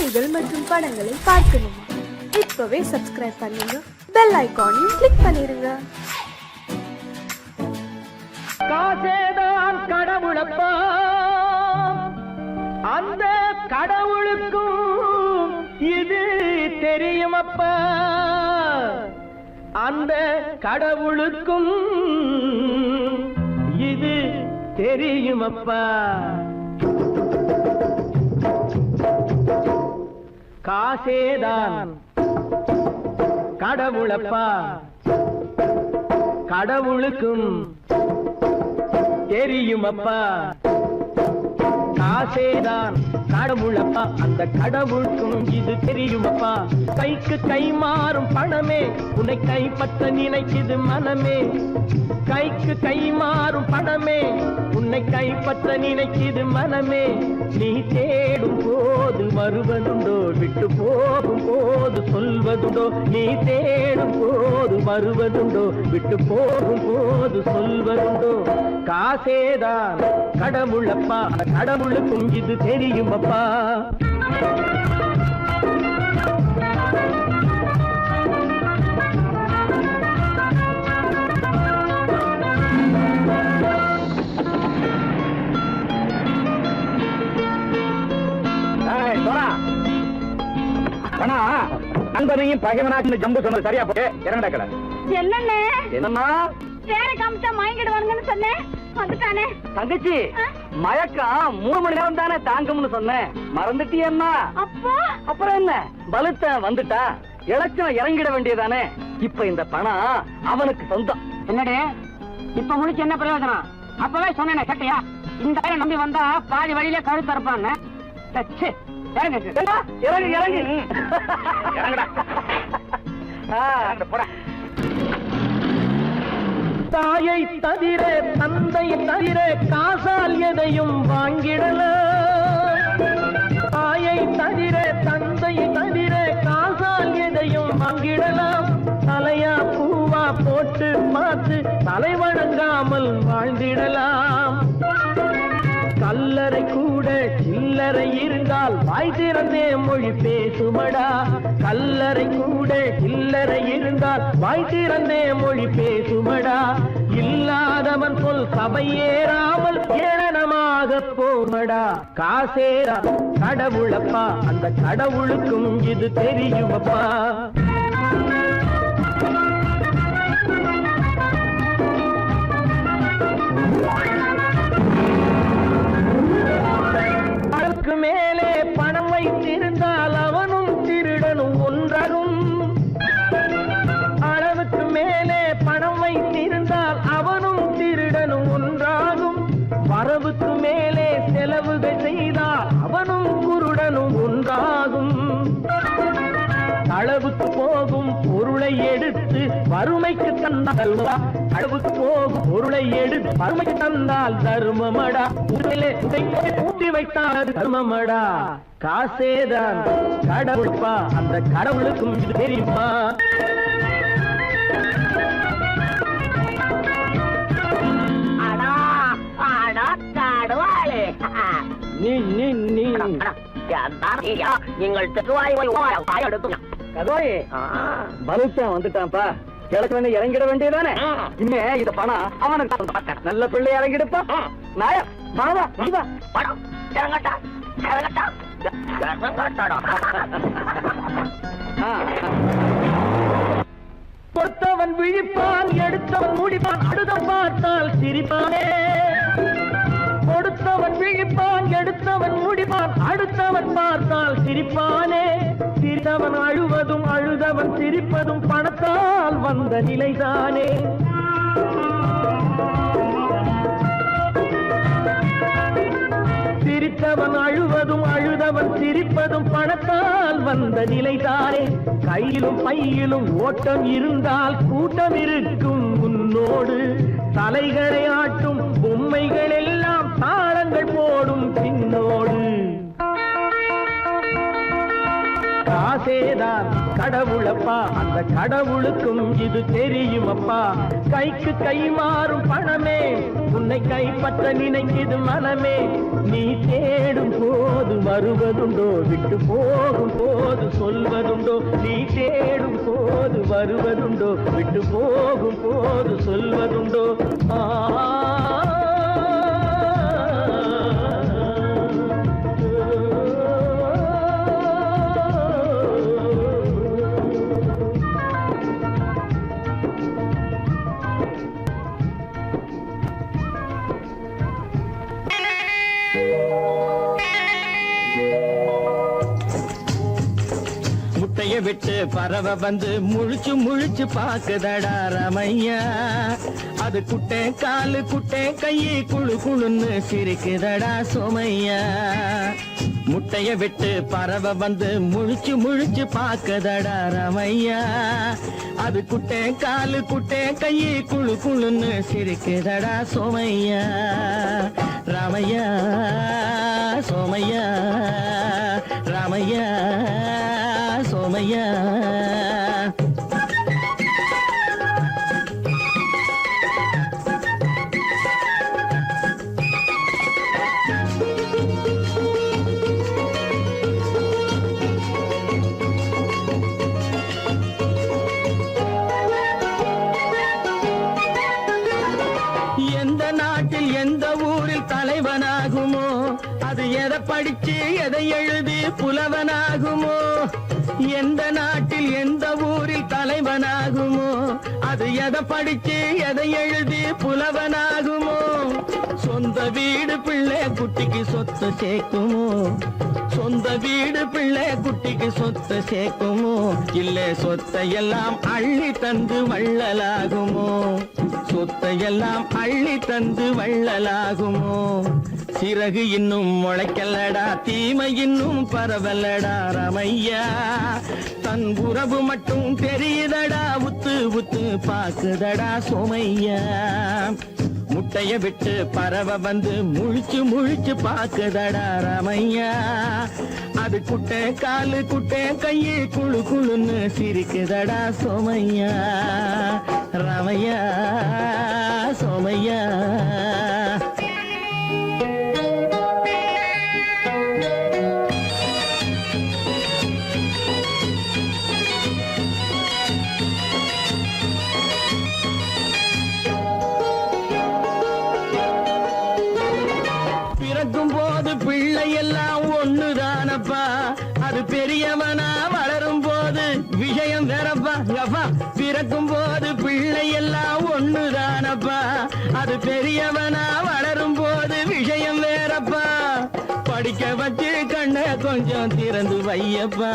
பாடல்கள் மற்றும் படங்களை பார்க்கணுமா? இப்பவே சப்ஸ்கிரைப் பண்ணுங்க, பெல் ஐகானையும் கிளிக் பண்ணிருங்க. காசேதான் கடவுளப்பா, அந்த கடவுளுக்கும் இது தெரியுமப்பா, அந்த கடவுளுக்கும் இது தெரியுமப்பா. காசேதான் கடவுளப்பா, கடவுளுக்கும் தெரியுமப்பா. காசேதான் கடவுளப்பா, அந்த கடவுளுக்கும் இது தெரியுமப்பா. கைக்கு கை மாறும் பணமே உன்னை கைப்பற்ற நினைக்குது மனமே. கைக்கு கை மாறும் பணமே உன்னை கைப்பற்ற நினைக்குது மனமே. நீ தேடும் போது வருவதுண்டோ, விட்டு போகும் போது சொல்வதுண்டோ. நீ தேடும் போது வருவதுண்டோ, விட்டு போகும் போது சொல்வதுண்டோ. காசேதான் கடவுளப்பா, கடவுளுக்கும் இது தெரியுமப்பா. நண்பனையும் பகைவனாச்சு ஜம்பு சொன்னது சரியா போட்டு இறங்கடக்கல. என்னண்ணே என்னன்னா வேற காமிச்சா மயங்கிடுவானுங்கன்னு சொன்னேன், வந்துட்டானே. தங்கச்சி மயக்கம் 3 மணி நேரம் தானே தாங்கும்னு சொன்னேன், மறந்துட்டியம்மா? அப்பா அப்புறம் என்ன, பலுத்த வந்துட்டா இலச்சம் இறங்கிட வேண்டியதானே. இப்ப இந்த பணம் அவனுக்கு சொந்தம். என்னடே இப்ப முடிச்சு என்ன பிரயோஜனம்? அப்பவே சொன்னேன் சட்டையா, இந்த பேரை நம்பி வந்தா பாதி வழியில கழுத்து இருப்பான்னு. இறங்கு இறங்கு தாயை தவிர தந்தை தவிர காசால் எதையும் வாங்கிடலாம். தாயை தவிர தந்தை தவிர காசால் எதையும் வாங்கிடலாம். தலையா பூவா போட்டு பார்த்து தலை வணங்காமல் வாழ்ந்திடலாம். கல்லறை கூட சில்லறை இருந்தால் வாய் திறந்தே மொழி பேசுமடா. கல்லறை கூட சில்லறை இருந்தால் வாய் திறந்தே மொழி பேசுமடா. இல்லாதவன் சொல் சபையேறாமல் ஏளனமாக போமடா. காசேரா கடவுளப்பா, அந்த கடவுளுக்கும் இது தெரியுமப்பா. அளவுக்கு மேலே பணம் வைத்திருந்தால் அவனும் திருடனும் ஒன்றாகும். அளவுக்கு மேலே பணம் வைத்திருந்தால் அவனும் திருடனும் ஒன்றாகும். வரவுக்கு மேலே செலவுகள் செய்தால் அவனும் குருடனும் ஒன்றாகும். அளவுக்கு போகும் பொருளை எடுத்து வறுமைக்கு தந்தால், அளவுக்கு போகும் பொருளை எடுத்து வறுமைக்கு தந்தால் தர்மமடா. ஊட்டி வைத்தால் தர்மமடா. காசேதான் கடவுள்ப்பா, அந்த கடவுளுக்கும் இது தெரியுமா? நீங்கள் வந்துட்டான்ப்பா, கிழக்கு இறங்கிட வேண்டியதானே. இனிமே இந்த பணம் அவனுக்கு நல்ல பிள்ளை இறங்கிடுப்பா. நாயா பணம் இறங்கட்டா இறங்கட்டா. கொடுத்தவன் விழிப்பான், எடுத்தவன் முடிப்பான், அடுத்தவன் பார்த்தால் சிரிப்பானே. கொடுத்தவன் விழிப்பான், எடுத்தவன் முடிப்பான், அடுத்தவன் பார்த்தால் சிரிப்பானே. சிரித்தவன் அழுவதும் அழுதவன் சிரிப்பதும் பணத்தால் வந்த நிலைதானே. சிரித்தவன் அழுவதும் அழுதவன் சிரிப்பதும் பணத்தால் வந்த நிலைதானே. கையிலும் பையிலும் ஓட்டம் இருந்தால் கூட்டம் இருக்கும் உன்னோடு. தலைகளை ஆட்டும் பொம்மைகள் எல்லாம் தாளங்கள் போடும் பின்னோடு. ஆசேதான் கடவுளப்பா, அந்த கடவுளுக்கும் இது தெரியுமப்பா. கைக்கு கை மாறும் பணமே உன்னை கைப்பற்ற நினைக்குது மனமே. நீ தேடும் போது வருவதுண்டோ, விட்டு போகும் போது சொல்வதுண்டோ. நீ தேடும் போது வருவதுண்டோ, விட்டு போகும் போது சொல்வதுண்டோ. முட்டைய விட்டு பறவை வந்து முழிச்சு முழிச்சு பாக்குதடா ரமையா. அது குட்டை காலு குட்டை கையை குழு குழுன்னு சிரிக்குதடா சோமையா. முட்டைய விட்டு பறவை வந்து முழிச்சு முழிச்சு பாக்குதடா ரமையா. அது குட்டை காலு குட்டை கையை குழு குழுன்னு சிரிக்குதடா சோமையா. ராமையா சோமையா, ராமையா சோமையா. எந்த நாட்டில் எந்த ஊரில் தலைவனாகுமோ, அது எதை படிச்சு எதை எழுதி புலவனாகுமோ. எந்த நாட்டில் எந்த ஊரில் தலைவனாகுமோ, அது எதை படிச்சு எதை எழுதி புலவனாகுமோ. சொந்த வீடு பிள்ளை குட்டிக்கு சொத்து சேர்க்குமோ, சொந்த வீடு பிள்ளை குட்டிக்கு சொத்து சேர்க்குமோ. இல்லை சொத்தையெல்லாம் அள்ளி தந்து வள்ளலாகுமோ, சொத்தையெல்லாம் அள்ளி தந்து வள்ளலாகுமோ. சிறகு இன்னும் முளைக்கல்லடா, தீமை இன்னும் பரவல்லடா ரமையா. தன் உறவு மட்டும் தெரியுதடா, உத்து உத்து பாக்குதடா சோமையா. முட்டைய விட்டு பறவை வந்து முழிச்சு முழிச்சு பாக்குதடா ரமையா. அது குட்டை காலு குட்டை கையை குழு குழுன்னு சிரிக்குதடா சோமையா. ரமையா சோமையா. பிறக்கும் போது பிள்ளை எல்லாம் ஒண்ணுதானப்பா, அது பெரியவனா வளரும் போது விஷயம் வேறப்பா. பிறக்கும் போது பிள்ளை எல்லாம் ஒண்ணுதானப்பா, அது பெரியவனா வளரும் போது விஷயம் வேறப்பா. படிக்க வச்சு கண்ணை கொஞ்சம் திறந்து வையப்பா,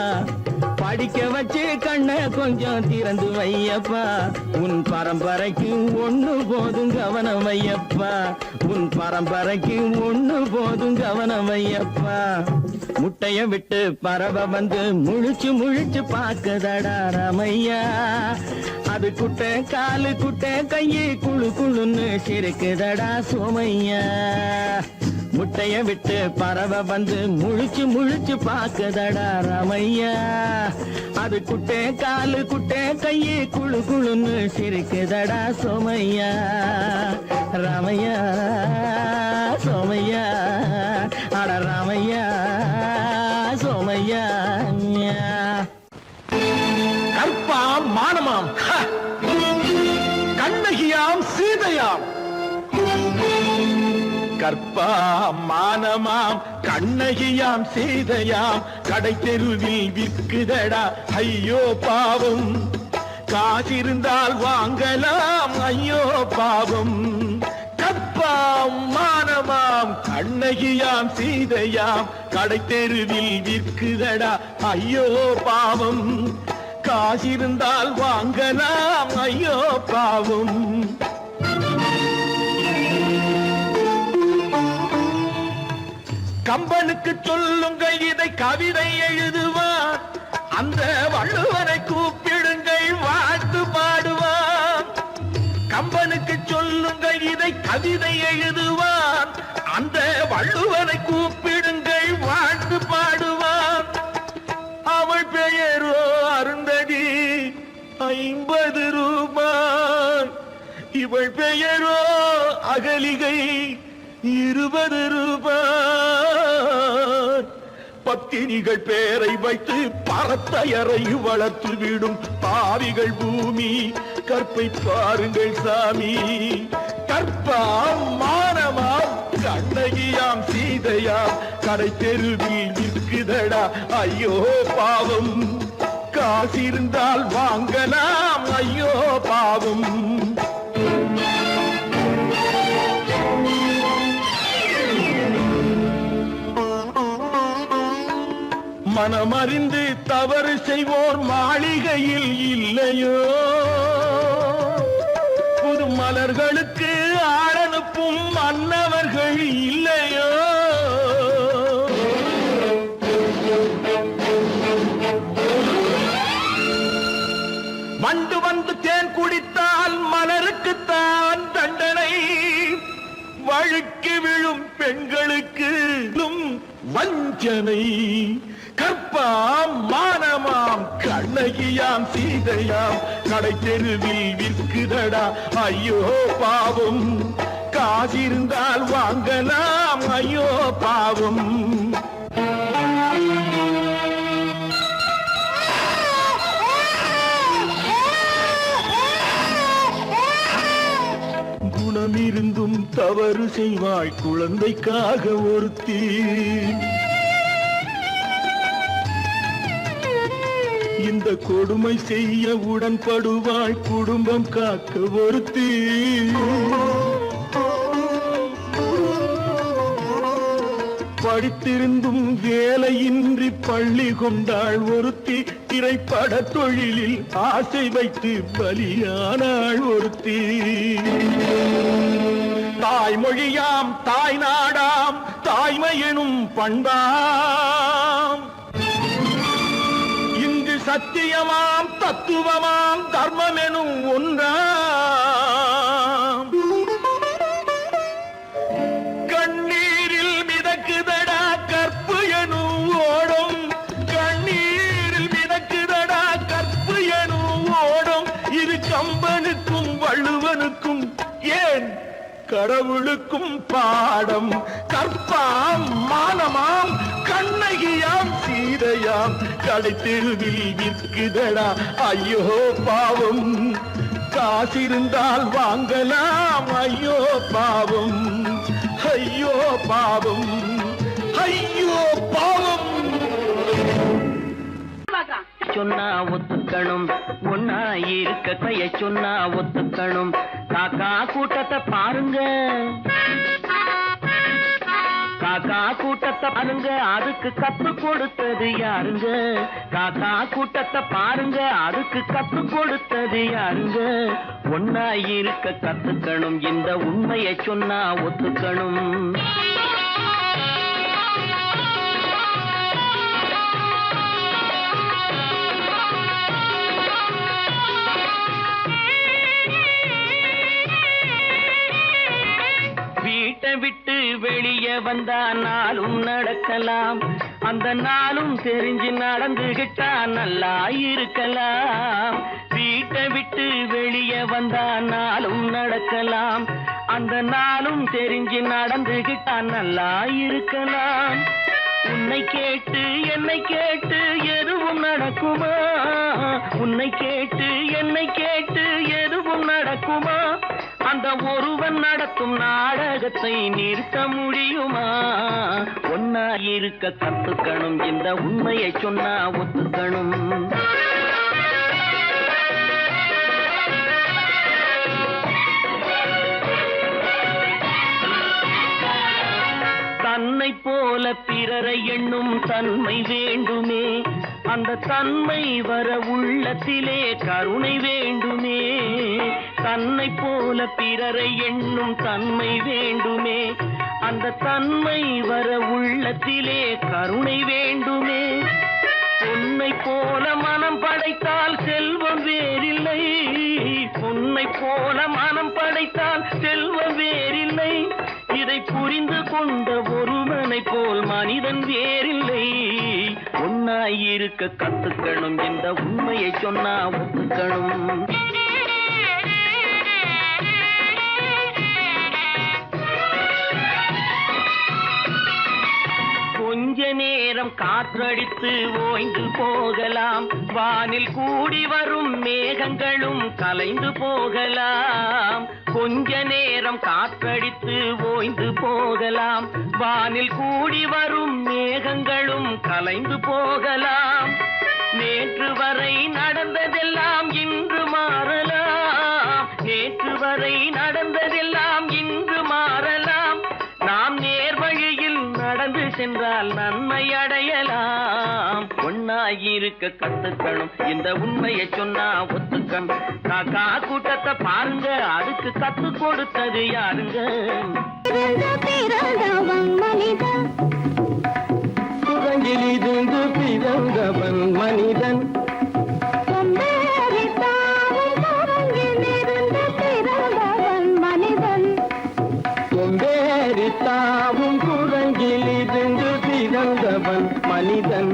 படிக்க வச்சு கண்ணை கொஞ்சம் திறந்து வையப்பா. உன் பரம்பரைக்கு ஒண்ணு போதும் கவனம் வையப்பா, உன் பரம்பரைக்கு ஒண்ணு போதும் கவனம் வையப்பா. முட்டைய விட்டு பறவை வந்து முழிச்சு முழிச்சு பாக்குதடா ரமையா. அது குட்டை காலு குட்டை கையை குழு குழுன்னு சிரிக்குதடா சோமையா. முட்டைய விட்டு பறவை வந்து முழிச்சு முழிச்சு பாக்குதடா ரமையா. அது குட்டை காலு குட்டை கையை குழு குழுன்னு சிரிக்குதடா சோமையா. ரமையா சோமையா, அட ரமையா சோமையா. கற்பாம் மானமாம், கண்ணகியாம் சீதையாம். கற்பாம் மானமாம் கண்ணகியாம் சீதையாம், கடை தெருவில் விற்குதடா ஐயோ பாவம். காசிருந்தால் வாங்கலாம் ஐயோ பாவம். கற்பாம் மானமாம் கண்ணகியாம் சீதையாம், கடை தெருவில் விற்குதடா ஐயோ பாவம். காசிருந்தால் வாங்கலாம் ஐயோ பாவம். கம்பனுக்கு சொல்லுங்கள் இதை கவிதை எழுதுவான், அந்த வள்ளுவரை கூப்பிடுங்கள் வாழ்த்து பாடுவான். கம்பனுக்கு சொல்லுங்கள் இதை கவிதை எழுதுவான், அந்த வள்ளுவரை கூப்பிடுங்கள் வாழ்த்து பாடுவான். அவள் பெயர் மல்லிகை 20 ரூபாய். பத்தினிகள் பேரை வைத்து பரத்தையறை வளர்த்து விடும் பாவிகள் பூமி. கற்பை பாருங்கள் சாமி, கற்பாம் மானமாம் கண்ணகியாம் சீதையாம் கடை தெருவில் நிற்குதடா ஐயோ பாவம். காசிருந்தால் வாங்கலாம் ஐயோ பாவம். மனமறிந்து தவறு செய்வோர் மாளிகையில் இல்லையோ, புது மலர்களுக்கு ஆளனுப்பும் மன்னவர்கள் இல்லையோ. வண்டு வந்து தேன் குடித்தால் மலருக்குத்தான் தண்டனை. வழுக்கி விழும் பெண்களுக்கு வஞ்சனை. கற்பாம் மானமாம் கண்ணகியாம் சீதையாம் கடை தெருவில் விற்குதடா ஐயோ பாவம். காசிருந்தால் வாங்கலாம் ஐயோ பாவம். குணமிருந்தும் தவறு செய்வாய் குழந்தைக்காக ஒருத்தி. இந்த கொடுமை செய்ய உடன்படுவாய் குடும்பம் காக்க ஒருத்தி. படித்திருந்தும் வேலையின்றி பள்ளி கொண்டாள் ஒருத்தி. திரைப்பட தொழிலில் ஆசை வைத்து பலியானாள் ஒருத்தி. தாய்மொழியாம் தாய் நாடாம் தாய்மை எனும் பண்பாம். இங்கு சத்தியமாம் தத்துவமாம் தர்மம் எனும் ஒன்றாம். கண்ணீரில் மிதக்குதடா கற்பு எனும் ஓடும். கண்ணீரில் மிதக்குதடா கற்பு எனும் ஓடும். இது கம்பனுக்கும் வள்ளுவனுக்கும் ஏன் கடவுளுக்கும் பாடம். கற்பாம் மானமாம் கண்ணகியாம் சீதையாம் கடை தெருவில் விற்குதடா ஐயோ பாவம். காசிருந்தால் வாங்கலாம் ஐயோ பாவம். ஐயோ பாவம், ஐயோ பாவம். சொன்னா ஒத்துக்கணும், ஒன்னா இருக்க கைய சொன்னா ஒத்துக்கணும். காக்கா கூட்டத்தை பாருங்க, காக்கா கூட்டத்தை பாருங்க, அதுக்கு கத்து கொடுத்தது யாருங்க? காக்கா கூட்டத்தை பாருங்க, அதுக்கு கத்து கொடுத்தது யாருங்க? ஒன்னா இருக்க கத்துக்கணும், இந்த உண்மையை சொன்னா ஒத்துக்கணும். வீட்டை விட்டு வெளியே வந்தா நாளும் நடக்கலாம், அந்த நாளும் தெரிஞ்சு நடந்துகிட்டா நல்லா இருக்கலாம். வீட்டை விட்டு வெளியே வந்தா நாளும் நடக்கலாம், அந்த நாளும் தெரிஞ்சு நடந்துகிட்டா நல்லா இருக்கலாம். உன்னை கேட்டு என்னை கேட்டு எதுவும் நடக்குமா? உன்னை கேட்டு என்னை கேட்டு எதுவும் நடக்குமா? அந்த ஒருவன் நடத்தும் நாடகத்தை நிறுத்த முடியுமா? ஒன்னா இருக்க கத்துக்கணும், இந்த உண்மையை சொன்னா ஒத்துக்கணும். தன்னை போல பிறரை எண்ணும் தன்மை வேண்டுமே, அந்த தன்மை வர உள்ளத்திலே கருணை வேண்டுமே. தன்னை போல பிறரை எண்ணும் தன்மை வேண்டுமே, அந்த தன்மை வர உள்ளத்திலே கருணை வேண்டுமே. பொன்னை போல மனம் படைத்தால் செல்வம் வேறில்லை, பொன்னை போல மனம் படைத்தால் செல்வம் வேறில்லை. இதை புரிந்து கொண்ட ஒருவனை போல் மனிதன் வேறில்லை. ஒன்னாயிருக்க கத்துக்கணும், இந்த உண்மையை சொன்னா ஒத்துக்கணும். கொஞ்ச நேரம் காற்றடித்து ஓய்ந்து போகலாம், வானில் கூடி வரும் மேகங்களும் கலைந்து போகலாம். கொஞ்ச நேரம் காற்றடித்து ஓய்ந்து போகலாம், வானில் கூடி வரும் மேகங்களும் கலைந்து போகலாம். நேற்று வரை நடந்ததெல்லாம் இன்று மாறலாம், நேற்று வரை நடந்ததெல்லாம் இன்று மாறலாம். நாம் நேர் வழியில் நடந்து சென்றால் நன்மை அடையலாம். ஒன்னாயிருக்க கத்துக்கணும், இந்த உண்மையை சொன்னா ஒத்துக்கணும். காக்கா கூட்டத்தை பாருங்க, அதுக்கு கத்து கொடுத்தது யாருங்க? குரங்கிலிருந்து பிறந்தவன் மனிதன், கொம்பேறித்தாவும் குரங்கிலிருந்து பிறந்தவன் மனிதன். கொம்பேறித்தாவும் குரங்கிலிருந்து பிறந்தவன் மனிதன்.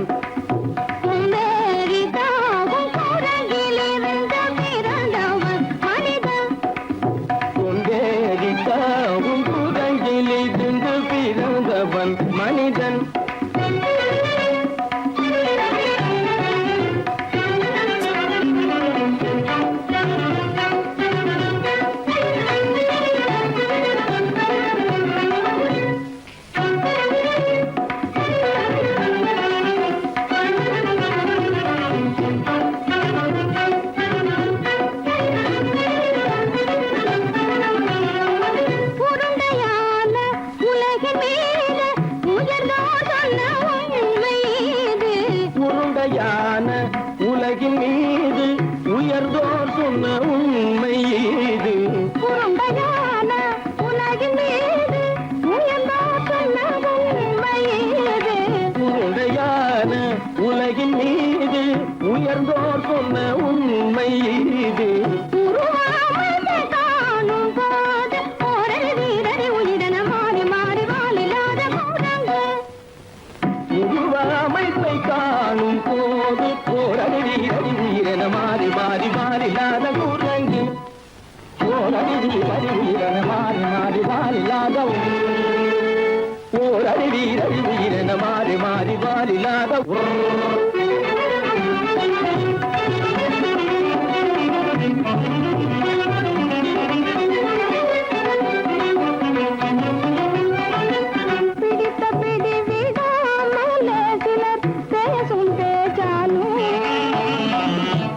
உலகின் மீது உயர்ந்தோர் சொன்ன உண்மை இது. உருண்டையான உலகின் மீது உயர்ந்தோர் சொன்ன உண்மை இது. உருண்டையான உலகின் மீது உயர்ந்தோர் சொன்ன உண்மை இது. உருவாமையை காணும் போது ஒரு வீரரை உயிரென மாறி மாறி வாழில்லாத கூடங்க. உருவாமைப்பை காணும் போது போரடி வீரடி உயிரென மாறி மாறி மாறில்லாத குரங்கு. போரடி வீரடி உயிரென மாறி மாறி மாறில்லாத போரடி வீரடி உயிரென மாறி மாறி மாறில்லாத பிடித்த பிடி விடாமலே சிலர் பேசும் பேச்சாலும்.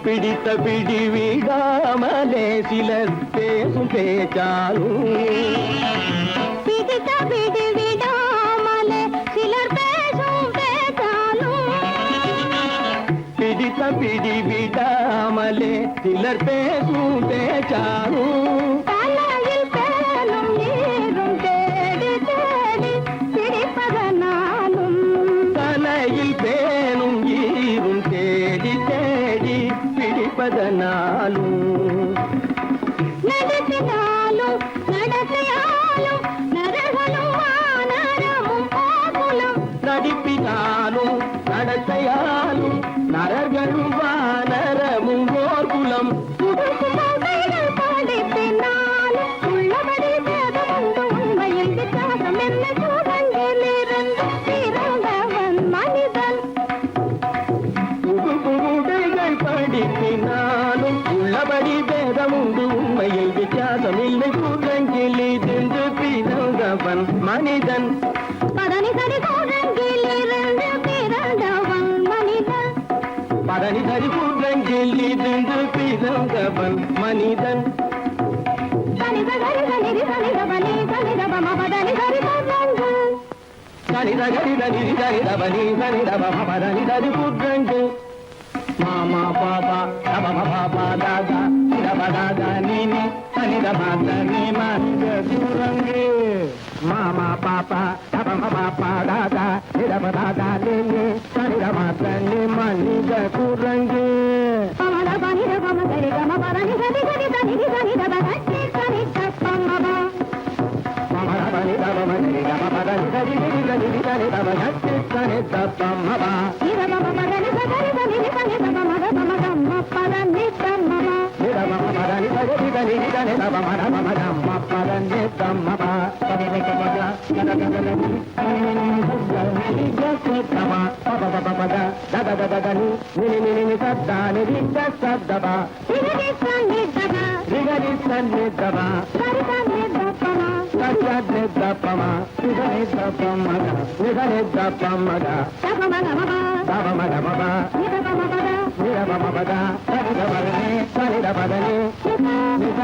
பிடித்த பிடி விடாமலே சிலர் பேசும் பேச்சாலும். பிடித்த பிடி விடாமலே சிலர் பேசும் பேச்சாலும். பிடித்த பிடி விடாமலே சிலர் பேசும் பேச்சாலும். தலையில் பேனும் நீரும் தேடி தேடி பிடிப்பதனாலும். தலையில் பேனும் ஈரும் தேடி தேடி பிடிப்பதனாலும். நடத்தினாலும் நடத்தையாலும் நரகளும் வானரமும் போகுலும். நடிப்பினாலும் நடத்தையாலும் நரர்களும் வானரமும் ஓர்குலம். புதுக்கும் கதைகள் படிப்பினாலும் உள்ளபடி வேதம் உண்டு உண்மையில் வித்தியாசம் என்ன சூழங்கிலிருந்து பிறந்தவன் மனிதன். புதுடைகள் படிப்பினாலும் உள்ளபடி பேதம் உண்டு உண்மையில் வித்தியாசம் இல்லை. குரங்கிலிருந்து பிறந்தவன் மனிதன். பதனி சரி சூழங்கிலிருந்து பிறந்தவன் மனிதன். பதனி சரி குரங்கிலிருந்து பிறந்தவன் மனிதன். சனித கரித நிதி சனித பனி சனித பம பதனி சரி சூழங்கு. சனித கரித நிதி சரித பனி சரித பம பதனி சரி குரங்கு. மாமா பாபா தபம பாபா தாதா சிதப தாதா நீனி சனித மாத நீ மனித குரங்கு. மாமா பாப்பா தபம பாப்பா தாதா சிதப தாதா நீனி சனித மாத நீ மனித குரங்கு. பமத பனித பம சரி கம பதனி சரி சரி சனி சனித பனி சனி தப்பமப. பமத பனி தபம சரி கம பதனி சரி சரி சனி தப சனி தப்பமப. இத பம பதனி சரி சனி சனி தபம பம பம பதனி தம்மப. நிதம பதனி சரி దని దని దమ మద మమ దమ పద ని దమ ప పద పద పద గద గద ని ని దమ పద పద పద దద దద దని ని ని సద్ద ని ద సద్ద బ రిగని సన్ని దమ రిగని సన్ని దమ సరిగని దపమ సరిగని దపమ రిగని దపమ రిగని దపమ దపమ దమ దమ దమ బ నిదపమ బద నిదపమ బద సరిద బదని సరిద బదని నిద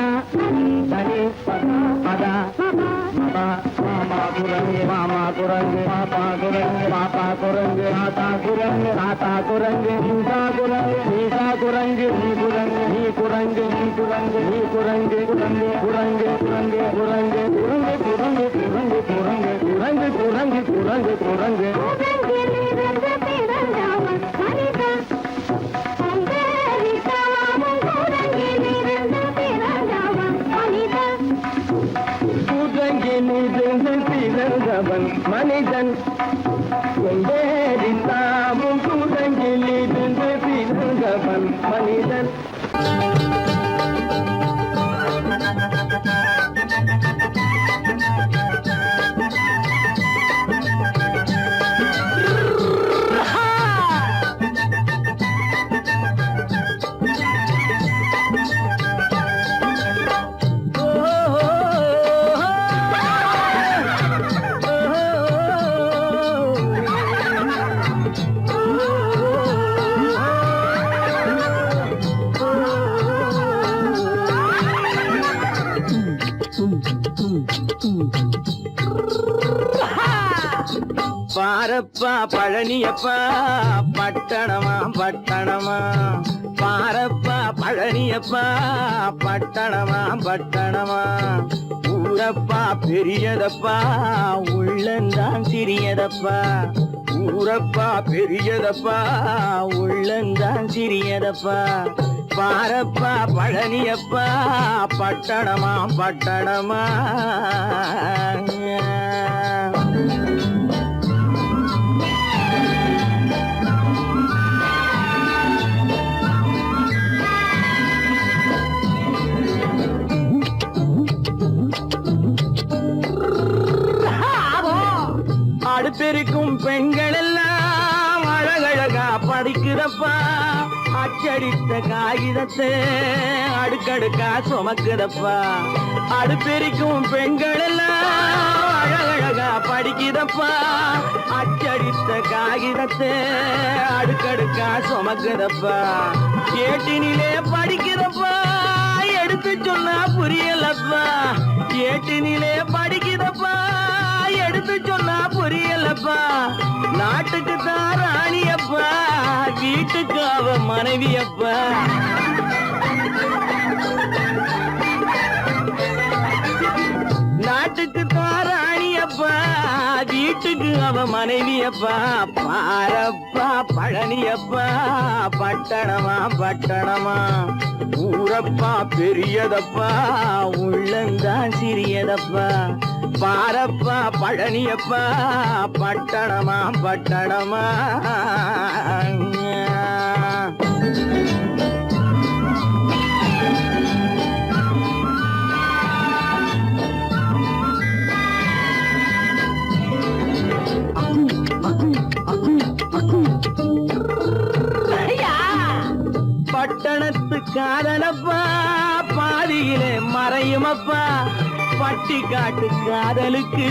దని పద పద మామా కురంగి మామా కురంగి పాపా కురంగి పాపా కురంగి మాతా కురంగి మాతా కురంగి నీసా కురంగి నీసా కురంగి నీ కురంగి నీ కురంగి నీ కురంగి నీ కురంగి కురంగి కురంగి కురంగి కురంగి కురంగి కురంగి కురంగి కురంగి కురంగి కురంగి కురంగి కురంగి மனிதன் எங்கேரித்தாமும் கூடங்கிலிருந்து பிறந்தவன் மனிதன் பாரப்பா பழனியப்பா பட்டணமா பட்டணமா பாரப்பா பழனியப்பா பட்டணமா பட்டணமா ஊரப்பா பெரியதப்பா உள்ளந்தான் சிறியதப்பா ஊரப்பா பெரியதப்பா உள்ளந்தான் சிறியதப்பா பாரப்பா பழனியப்பா பட்டணமா பட்டணமா அடுப்பெருக்கும் பெண்கள் எல்லாம் அழகழகா படிக்கிறப்பா அச்சடித்த காகிதத்தை அடுக்கடுக்கா சுமக்குதப்பா அடுப்பெருக்கும் பெண்கள் எல்லாம் அழகழகா படிக்கிறப்பா அச்சடித்த காகிதத்தை அடுக்கடுக்கா சுமக்குதப்பா ஏட்டினிலே படிக்கிறப்பா எடுத்து சொன்னா புரியலப்பா ஏட்டினிலே படிக்கிறப்பா எடுத்து சொன்னா புரியலப்பா நாட்டுக்கு தான் ராணியப்பா வீட்டுக்கு அவ மனைவியப்பா நாட்டுக்கு தான் ராணியப்பா வீட்டுக்கு அவ மனைவியப்பா பாரப்பா பழனியப்பா பட்டணமா பட்டணமா ஊரப்பா பெரியதப்பா உள்ளந்தான் சிறியதப்பா பாரப்பா பழனியப்பா பட்டணமா பட்டணமா பட்டணத்து காதலப்பா பாதியிலே மறையுமப்பா பட்டி காட்டு காதலுக்கு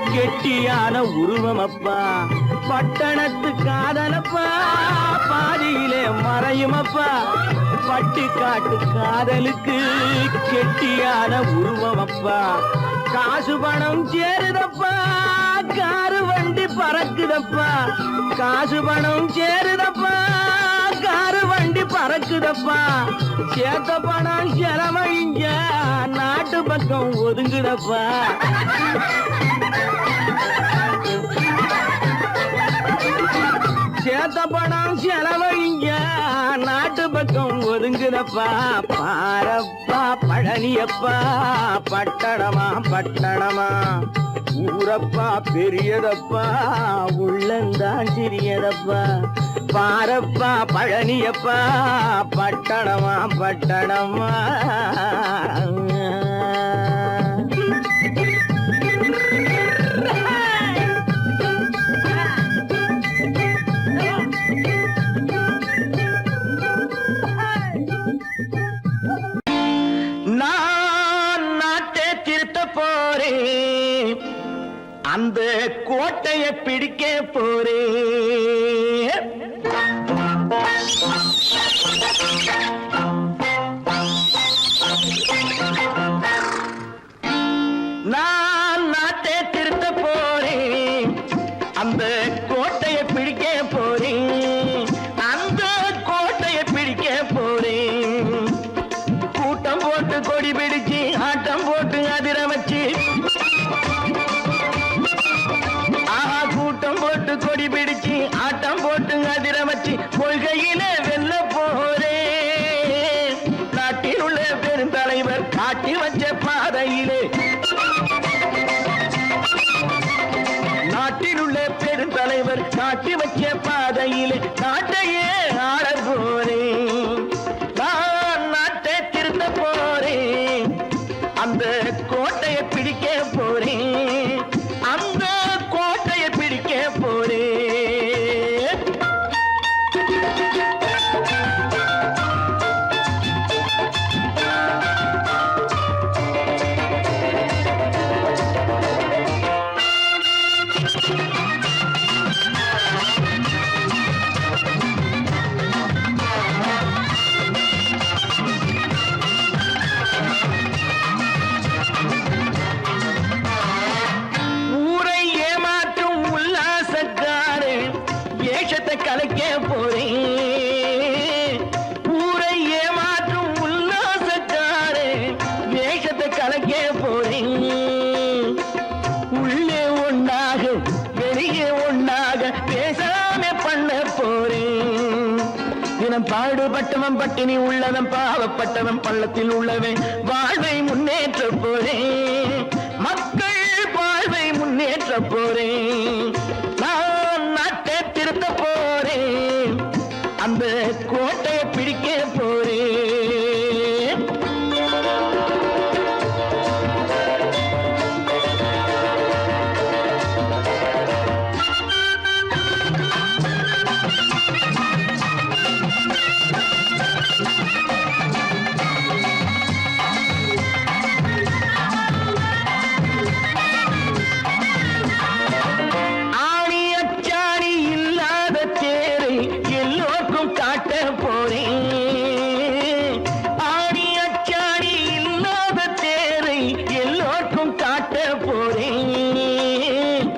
கெட்டியான உருவமப்பா பட்டணத்து காதலப்பா பாதியிலே மறையுமப்பா பட்டி காட்டு காதலுக்கு கெட்டியான உருவமப்பா காசு பணம் சேருதப்பா காரு வண்டி பறக்குதப்பா காசு பணம் சேருதப்பா காரு வண்டி பறக்குதப்பா சேத்த பணம் செலவழிஞ்ச நாட்டு பக்கம் ஒதுங்குதப்பா சேத்த பணம் செலவழிஞ்ச நாட்டு பக்கம் ஒதுங்குதப்பா பாரப்பா பழனியப்பா பட்டணமா பட்டணமா ஊரப்பா பெரியதப்பா உள்ளந்தான் சிறியதப்பா பாரப்பா பழனியப்பா பட்டணமா பட்டணமா நான் நாட்டை திருத்த போறேன் அந்த கோட்டையை பிடிக்க போறேன் நான் நாட்டை திருத்த போறேன் அந்த கோட்டையை பிடிக்க போறேன் அந்த கோட்டையை பிடிக்க போறேன் கூட்டம் போட்டு கொடி பிடிச்சு ஆட்டம் போட்டு அதிர வச்சு கூட்டம் போட்டு கொடி பிடிச்சு ஆட்டம் போட்டு அதிர வச்சு கொள்கையில வெல்ல போறே நாட்டில் உள்ள பெருந்தலைவர் காட்டி வச்ச பாதையிலே நாட்டில் உள்ள பெருந்தலைவர் காட்டி வச்ச பாதையிலே நாட்டையே ஆள போறேன் நான் நாட்டை திருத்த போறேன் அந்த கோட்டையை பிடிக்க போறேன் அந்த கோட்டையை பிடிக்க போறேன் ஊரை ஏமாற்றும் உல்லாசக்காரே ஏஷத்தை கலைக்க போறேன் ஊரை ஏமாற்றும் உல்லாசக்காரே வேஷத்தை கலைக்க போறேன் உள்ளே ஒண்ணாக வெளியே ஒண்ணாக பேசாம பண்ண போறேன் தினம் பாடுபட்டவன் பட்டினி உள்ளவன் பாவப்பட்டவன் பள்ளத்தில் உள்ளவன் வாழ்வை முன்னேற்ற போறேன் மக்கள் வாழ்வை முன்னேற்ற போறேன் நான் நாட்டை திருத்த போறேன் அந்த கோட்டையை பிடிக்க போறேன் ஆணி அச்சாணி இல்லாத தேரை எல்லோருக்கும் காட்ட போறேன் ஆணி அச்சாணி இல்லாத தேரை எல்லோருக்கும் காட்ட போறேன்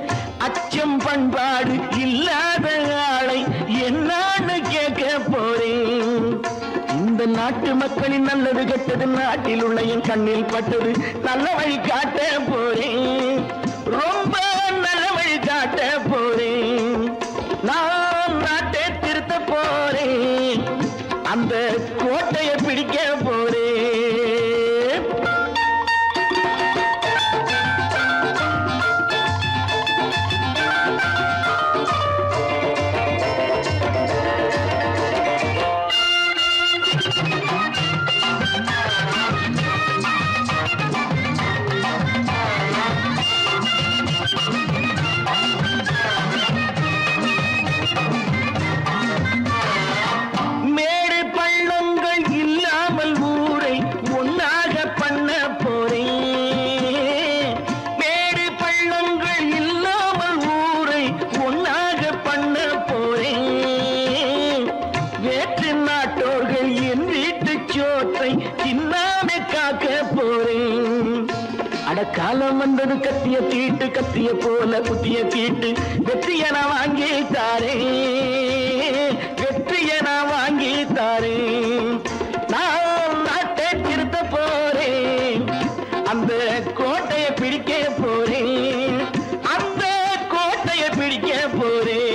அச்சம் பண்பாடு இல்லாத ஆளை என்னான்னு கேட்க போறேன் இந்த நாட்டு மக்களின் நல்லது கெட்டது நாட்டில் உள்ள என் கண்ணில் பட்டது நல்ல வழி காட்ட போறேன் ரொம்ப நல்ல வழி காட்ட போறேன் நான் நாட்டை திருத்த போறேன் அந்த கோட்டையை பிடிக்க போறேன் மேடு பள்ளங்கள் இல்லாமல் ஊரை ஒன்னாக பண்ண போறேன் மேடு பள்ளங்கள் இல்லாமல் ஊரை ஒன்னாக பண்ண போறேன் வேற்று நாட்டோர்கள் என் வீட்டு சோற்றை தின்னாமே காக்க போறேன் அடக்காலம் வந்தது கத்திய தீட்டு கத்திய போல குத்திய தீட்டு வெற்றிய நான் வாங்கி தாரேன் வெற்றிய நான் வாங்கி தாரேன் நான் நாட்டை திருத்த போறேன் அந்த கோட்டையை பிடிக்க போறேன் அந்த கோட்டையை பிடிக்க போறேன்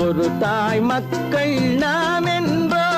ஒரு தாய் மக்கள் நாம் என்போம்,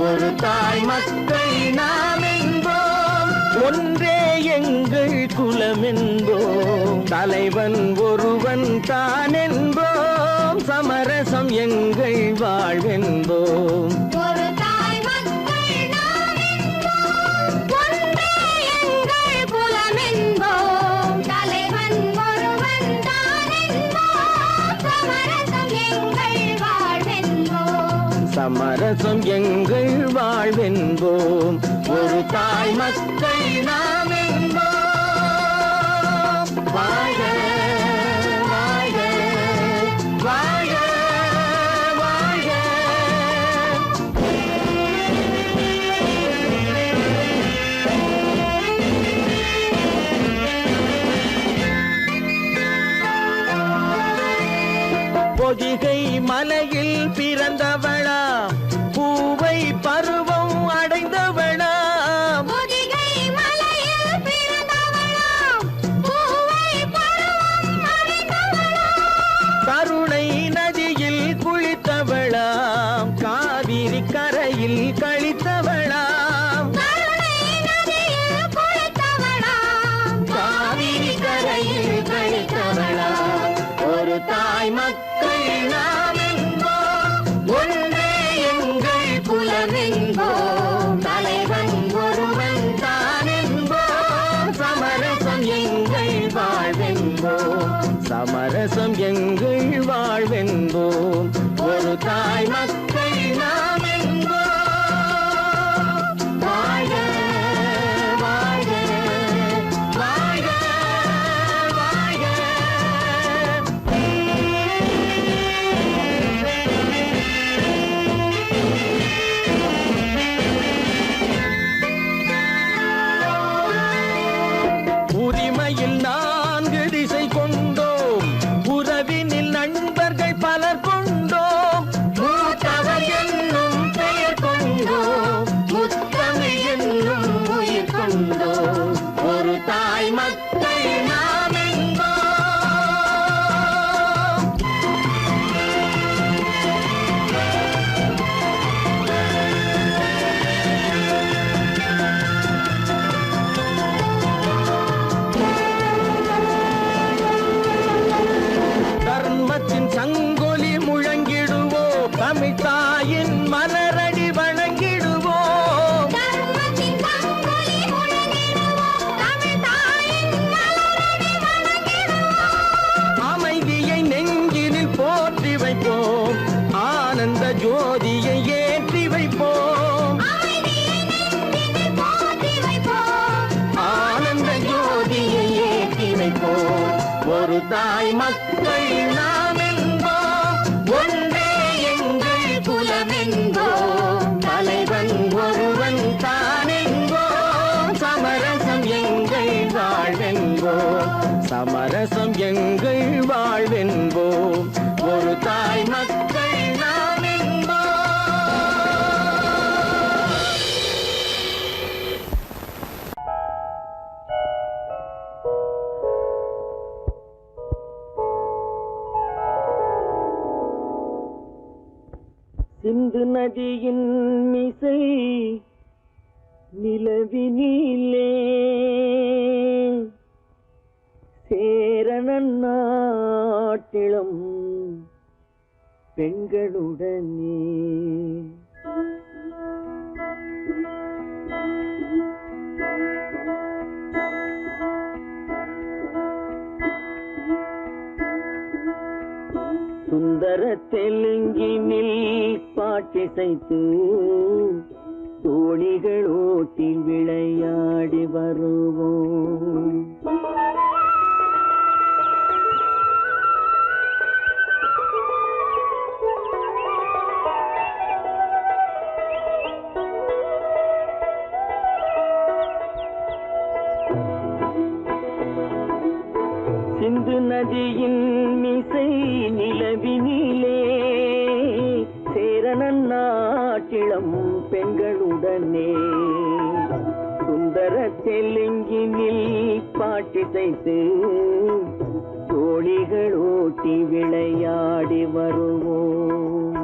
ஒரு தாய் மக்கள் நாம் என்போம், ஒன்றே எங்கள் குலம் என்போம், தலைவன் ஒருவன் தான் என்போம், சமரசம் எங்கள் வாழ்வென்போம். ஒரு தாய் மக்கள் நாம் என்போம், ஒன்றே எங்கள் குலம் என்போம், தலைவன் ஒருவன் தான் என்போம், சமரசம் எங்கள் வாழ்வென்போம். சமரசம் எங்கள் வாழ்வென்போம். ஒரு தாய் மக்கள் நாம் என்போம். வாழ்க வாழ்க வாழ்க வாழ்க. பொதிகை மலையில் பிறந்தவளா, பூவை பருவம் அடைந்தவளா, பொதிகை மலையில் பிறந்தவளாம், பூவை பருவம் அடைந்தவளாம், கருணை நதியில் குளித்தவளாம், காவிரி கரையில் கழித்தவளாம், கருணை நதியில் குளித்தவளாம், காவிரி கரையில் கழித்தவளாம். ஒரு தாய் மக்கள் நாம் என்போம், ஒன்றே எங்கள் குலம் என்போம், தலைவன் ஒருவன் தான் என்போம், சமரசம் எங்கள் வாழ்வென்போம், சமரசம் எங்கள் வாழ்வென்போம். ஒரு தாய் மக்கள் நாம் என்போம். வாழ்க வாழ்க வாழ்க வாழ்க. உரிமையில் 4 திசை கொண்டோம், உறவினில் நண்பர்கள் பலர் கொண்டோம், மூத்தவர் என்னும் பெயர் கொண்டோம், முத்தமிழ் என்னும் உயிர் கொண்டோம். ஒரு தாய் மக்கள் நாம் என்போம். தர்மத்தின் சங்கொலி முழங்கிடுவோம், தமிழ் தாயின் மலரடி வணங்கிடுவோம், தர்மத்தின் சங்கொலி முழங்கிடுவோம், தமிழ் தாயின் மலரடி வணங்கிடுவோம், அமைதியை நெஞ்சினில் போற்றி வைப்போம், ஆனந்த ஜோதியை ஏற்றி வைப்போம், அமைதியை நெஞ்சினில் போற்றி வைப்போம், ஆனந்த ஜோதியை ஏற்றி வைப்போம். ஒரு தாய் மக்கள் நாம் என்போம், ஒன்றே எங்கள் குலம் என்போம், தலைவன் ஒருவன் தான் என்போம், சமரசம் எங்கள் வாழ்வென்போம், சமரசம் எங்கள் வாழ்வென்போம். ஒரு தாய் மக்கள் நாம் என்போம். சிந்து நதியின் மிசை நிலவினிலே சேரணன் நாட்டிளம் பெண்களுடனே சுந்தர தெலுங்கினில் பாட்டிசைத்து தோணிகள் ஓட்டி விளையாடி வருவோம். சிந்து நதியின் மிசை நிலவினிலே சேரணன் நாட்டிளம் பெண்களுடனே சுந்தர தெலுங்கினில் பாட்டிசைத்து தோழிகள் ஓட்டி ஓட்டி விளையாடி வருவோம்.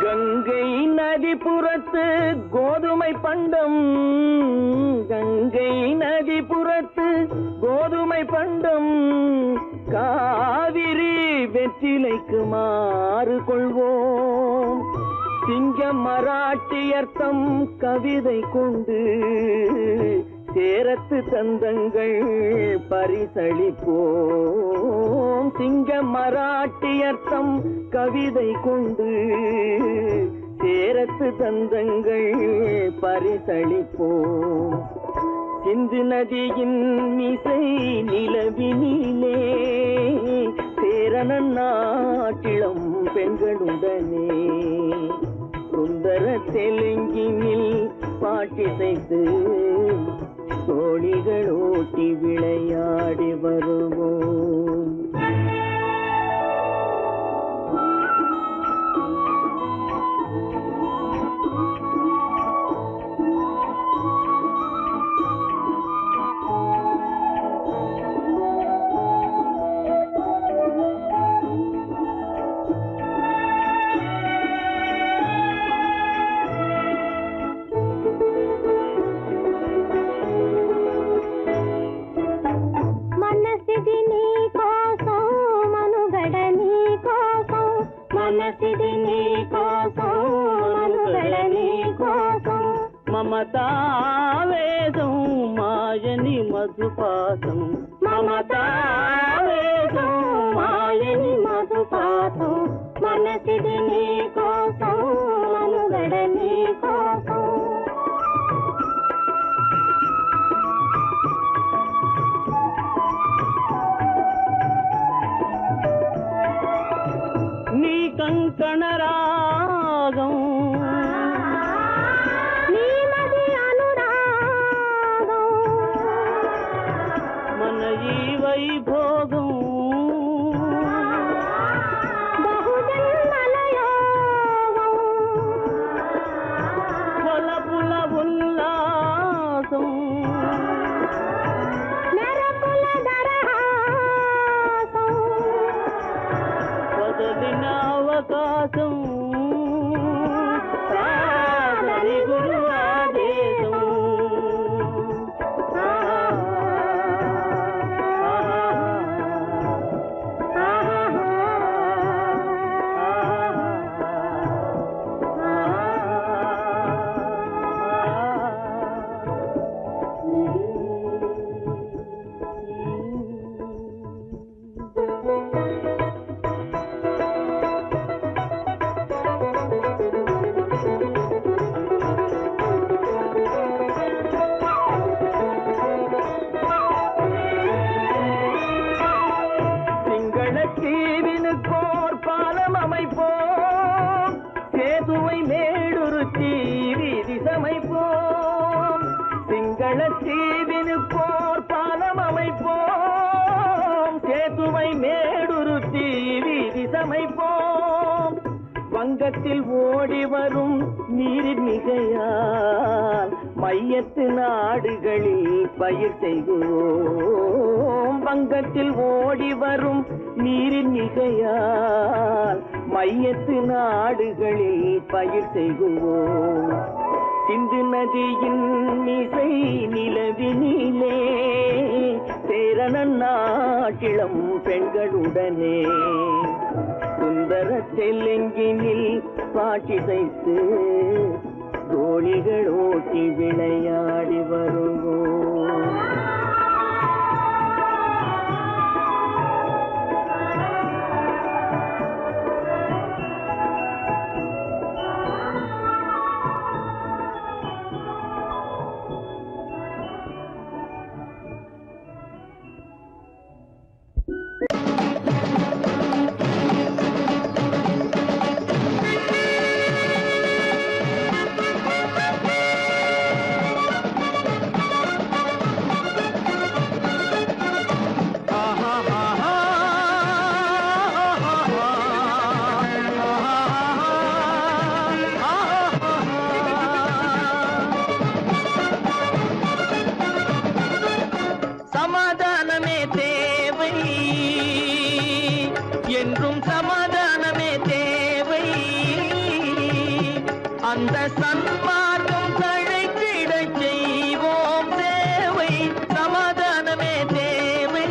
கங்கை நதிபுறத்து கோதுமை பண்டம், கங்கை நதிபுறத்து கோதுமை பண்டம், காவிரி வெற்றிலைக்கு மாறு கொள்வோம். சிங்கம் மராட்டியர்த்தம் கவிதை கொண்டு சேரத்து தந்தங்கள் பரிசளிப்போம். சிங்கம் மராட்டியர்த்தம் கவிதை கொண்டு சேரத்து தந்தங்கள் பரிசளிப்போம். சிந்து நதியின் மிசை நிலவினிலே சேரணன் நாட்டிளம் பெண்களுடனே சுந்தர தெலுங்கினில் பாட்டிசைத்து தோழிகள் ஓட்டி விளையாடி வருவோம். మమతావేదం మాయని మధుపాతం, మమతావేదం మాయని మధుపాతం, మనసిది నీ కోసం మనుగడ నీ కోసం. నీ కంకణ రాగం వైభోగం బహుజన్మలయోగం కొలపుల ఉల్లాసం మెరపుల దరహాసం వదలిన అవకాశం సాగరి గురు ఆదేశం. தீவினுக்கோர் பாலம் அமைப்போம், சேதுவை மேடுருத்தி வீதி சமைப்போம். சிங்கள தீவினுக்கோர் பாலம் அமைப்போம், சேதுவை மேடுருத்தி வீதி சமைப்போம். வங்கத்தில் ஓடி வரும் நீரின் மிகையால் மையத்து நாடுகளில் பயிர் செய்கிறோம். வங்கத்தில் ஓடி வரும் நீரின் மிகையால் மையத்து நாடுகளில் பயிர் செய்கிறோம். சிந்து நதியின் மிசை நிலவினிலே சேரணன் நாட்டிளம் பெண்களுடனே சுந்தர தெலுங்கினில் பாட்டிசைத்து தோழிகள் ஓட்டி விளையாடி வருவோம். என்றும் சமாதானமே தேவை. அந்த சன்மார்க்கம் தழைத்திடச் செய்வோம் சேவை. சமாதானமே தேவை.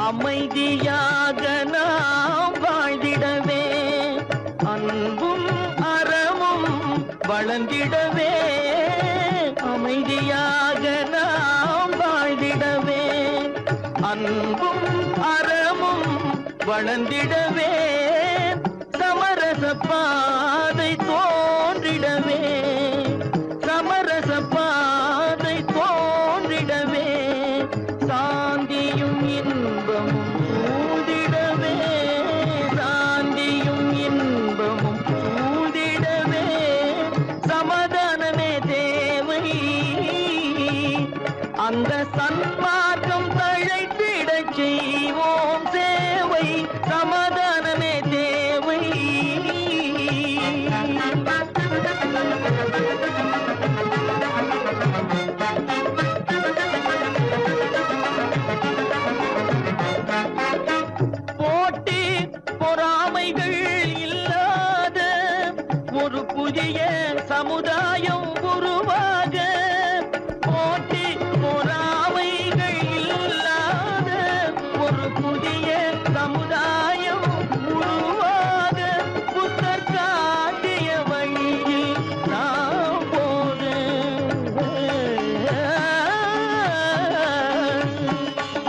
அமைதியாக நாம் வாழ்ந்திடவே, அன்பும் அறமும் வளர்ந்திடவே. அமைதியாக நாம் வாழ்ந்திடவே, அன்பும் அறமும் வளர்ந்திடவே. சமரச பாதை தோன்றிடவே, சமரச பாதை தோன்றிடவே. சாந்தியும் இன்பமும் சூழ்ந்திடவே, சாந்தியும் இன்பமும் சூழ்ந்திடவே. சமாதானமே தேவை. அந்த சன்மார்க்கம் தழைத்திடச் செய்வோம் சேவை. சமாதானமே தேவை. போட்டி பொறாமைகள் இல்லாத ஒரு புதிய சமுதாயம் உருவாக. போட்டி பொறாமைகள் இல்லாத ஒரு புதிய சமுதாயம் உருவாக. புத்தர் காட்டிய வழியில் நாம் போக,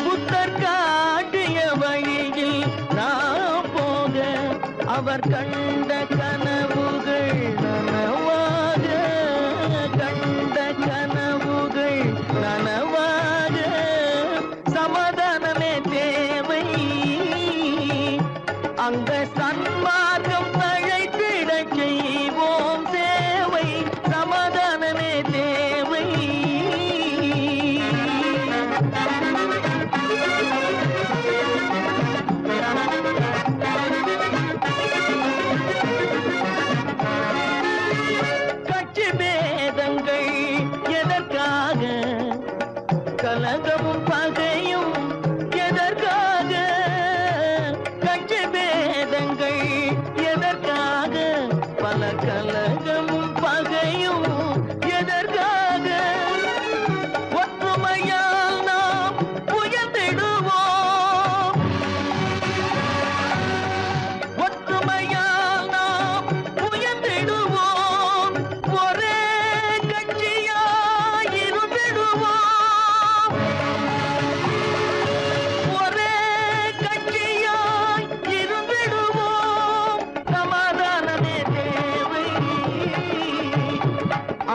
புத்தர் காட்டிய வழியில் நாம் போக. அவர் கண்ட கனவுகள் நனவாக, கண்ட கனவுகள் நனவாக. சமாதானமே தேவை. அங்க சன்மார்க்கம் தழைத்திடச் செய்வோம் சேவை. சமாதானமே தேவை. கட்சி பேதங்கள் எதற்காக? கலகமும் பகையும் எதற்காக? கட்சி பேதங்கள் எதற்காக? பல கலகமும் பகையும் எதற்காக? ஒற்றுமையால் நாம் உயர்ந்திடுவோம், ஒற்றுமையால் நாம் உயர்ந்திடுவோம். ஒரே கட்சியாய் இருந்திடுவோம், ஒரே கட்சியாய் இருந்திடுவோம். சமாதானமே தேவை.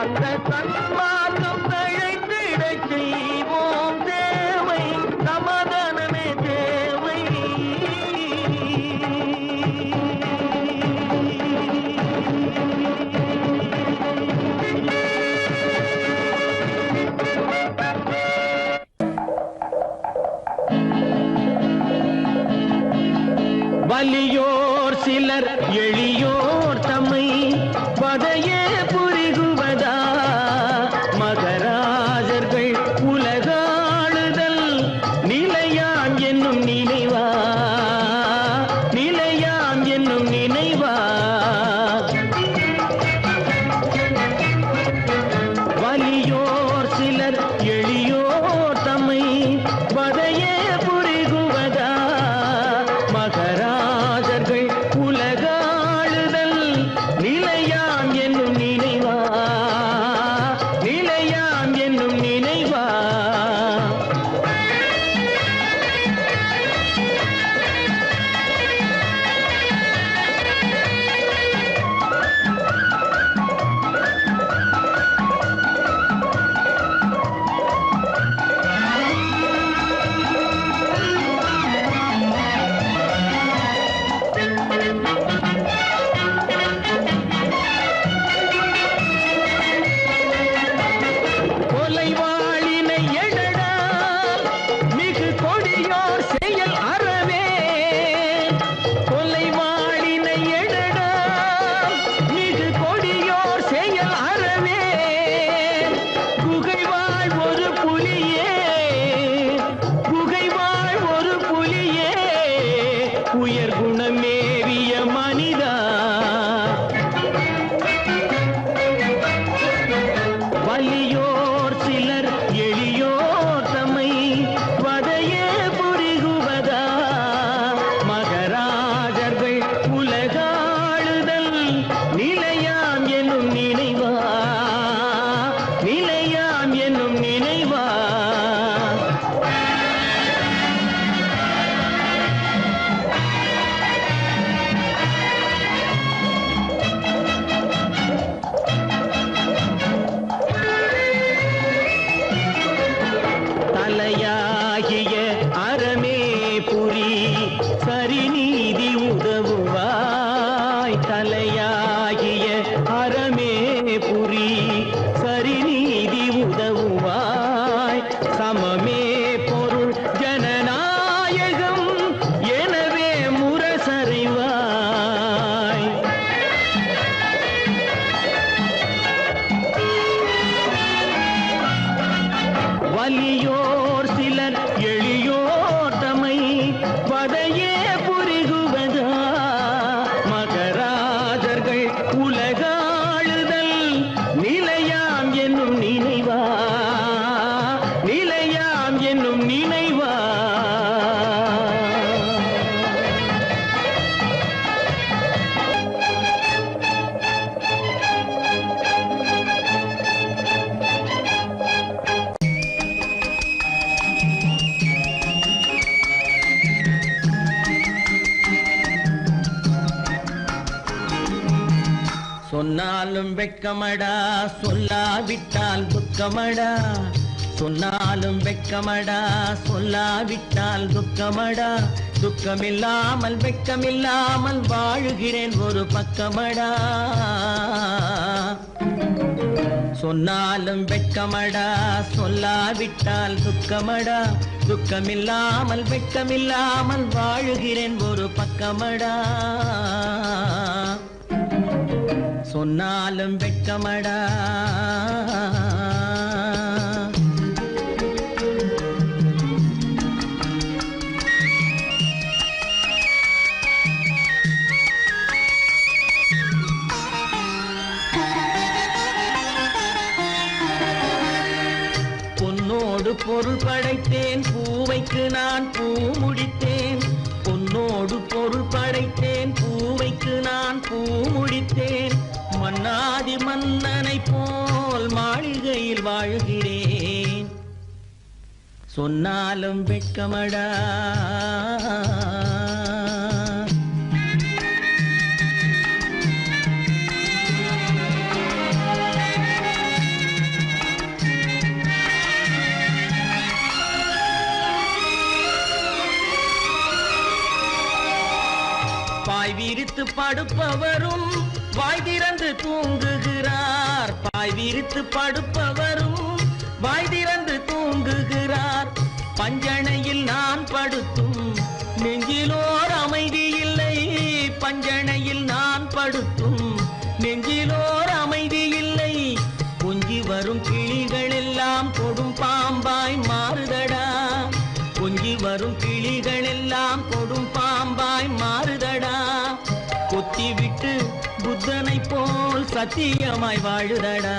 அந்த சன்மார்க்கம் தழைத்திடச் செய்வோம் தேவை. சமாதானமே தேவை. வலியோர் சிலர் எளியோர் தம்மை பதையே புரிகுவதா. மகராஜர்கள் உலகாளுதல் நிலையான் என்னும் நினைவா, நிலையான் என்னும் நினைவா. வலியோர் சிலர் எளியோர் தம்மை பதையே புரிகுவதா. மகராஜர்கள் உலகாளுதல் தாய் தலையாகிய அறமே புரி சரிநீதி உதவுவாய் சமமே பொருள் ஜனநாயகம் எனவே முரசறைவாய் வலியோர் சிலர் எளியோர் தமை வதையே புரிகுவதா மகராஜர்கள் உலகாளுதல் நிலையாம் என்னும் நினைவா நிலையாம் என்னும் நினைவா சொன்னாலும் வெட்கமடா சொல்லாவிட்டால் துக்கமடா சொன்னாலும் வெட்கமடா சொல்லாவிட்டால் துக்கமடா துக்கமில்லாமல் வெட்கமில்லாமல் வாழுகிறேன் ஒரு பக்கமடா சொன்னாலும் வெட்கமடா சொல்லாவிட்டால் துக்கமடா துக்கமில்லாமல் வெட்கமில்லாமல் வாழுகிறேன் ஒரு பக்கமடா சொன்னாலும் வெட்கமடா பொன்னோடு பொருள் படைத்தேன் பூவைக்கு நான் பூ முடித்தேன் பொன்னோடு பொருள் படைத்தேன் பூவைக்கு நான் பூ முடித்தேன் மன்னாதி மன்னனை போல் மாளிகையில் வாழ்கிறேன் சொன்னாலும் வெட்கமடா பாய் விரித்து படுப்பவரும் வாய் திறந்து தூங்குகிறார் பாய் விரித்து படுப்பவரும் வாய் திறந்து தூங்குகிறார் பஞ்சணையில் நான் படுத்தும் நெஞ்சிலோர் அமைதி இல்லை பஞ்சணையில் நான் படுத்தும் நெஞ்சிலோர் அமைதி இல்லை கொஞ்சி வரும் கிளிகள் எல்லாம் கொடும் பாம்பாய் மாறுதடா கொஞ்சி வரும் கிளிகள் எல்லாம் கொடும் பாம்பாய் மாறுதடா கொத்தி விட்டு புத்தனை போல் சத்தியமாய் வாழுதடா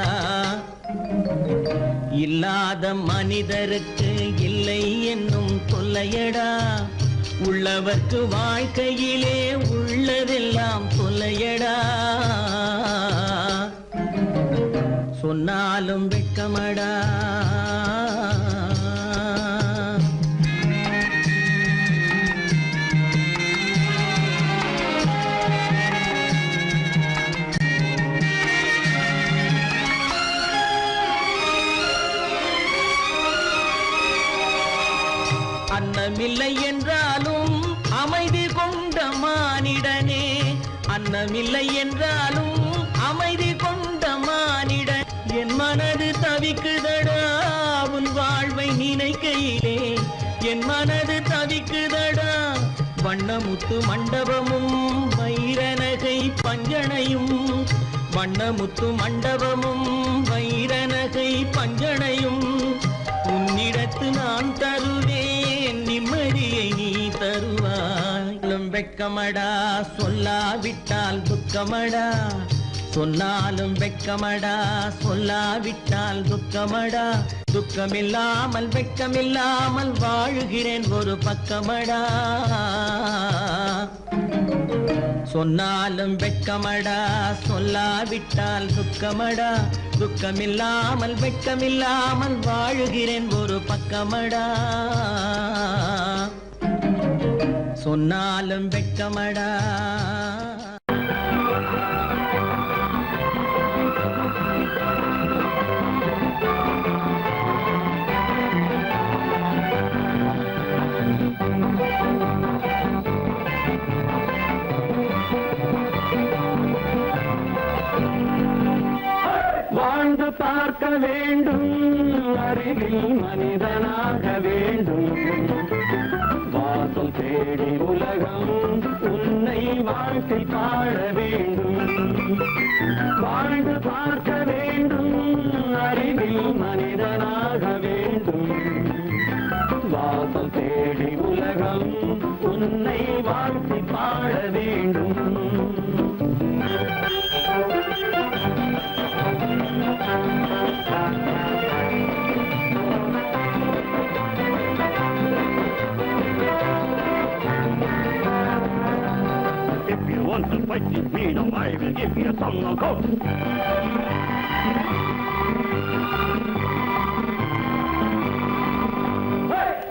இல்லாத மனிதருக்கு இல்லை என்னும் தொல்லையடா உள்ளவர்க்கு வாழ்க்கையிலே உள்ளதெல்லாம் தொல்லையடா சொன்னாலும் வெட்கமடா அன்னமில்லை என்றாலும் அமைதி கொண்ட மானிடனே அன்னமில்லை என்றாலும் அமைதி கொண்ட மானிடன் என் மனது தவிக்குதடா உன் வாழ்வை நினைக்கையிலே என் மனது தவிக்குதடா வண்ணமுத்து மண்டபமும் வைரநகை பஞ்சனையும் வண்ணமுத்து மண்டபமும் வைரநகை பஞ்சனையும் உன்னிடத்து நான் தருவேன் நிம்மதியை நீ தருவாய் வெட்கமடா சொல்லாவிட்டால் துக்கமடா சொன்னாலும் வெட்கமடா சொல்லாவிட்டால் துக்கமடா துக்கமில்லாமல் வெட்கமில்லாமல் வாழுகிறேன் ஒரு பக்கமடா சொன்னாலும் வெட்கமடா சொல்லாவிட்டால் துக்கமடா துக்கமில்லாமல் வெட்கமில்லாமல் வாழுகிறேன் ஒரு பக்கமடா சொன்னாலும் வெட்கமடா பார்க்க வேண்டும் அருகில் மனிதனாக வேண்டும் வாசம் தேடி உலகம் உன்னை வாழ்க்கை பாட வேண்டும் வாழ்ந்து பார்க்க வேண்டும் அருகில் மனிதனாக வேண்டும் வாசம் தேடி உலகம் உன்னை வாழ்க்கை பாட வேண்டும் If you want to fight with me, now I will give you a song of hope.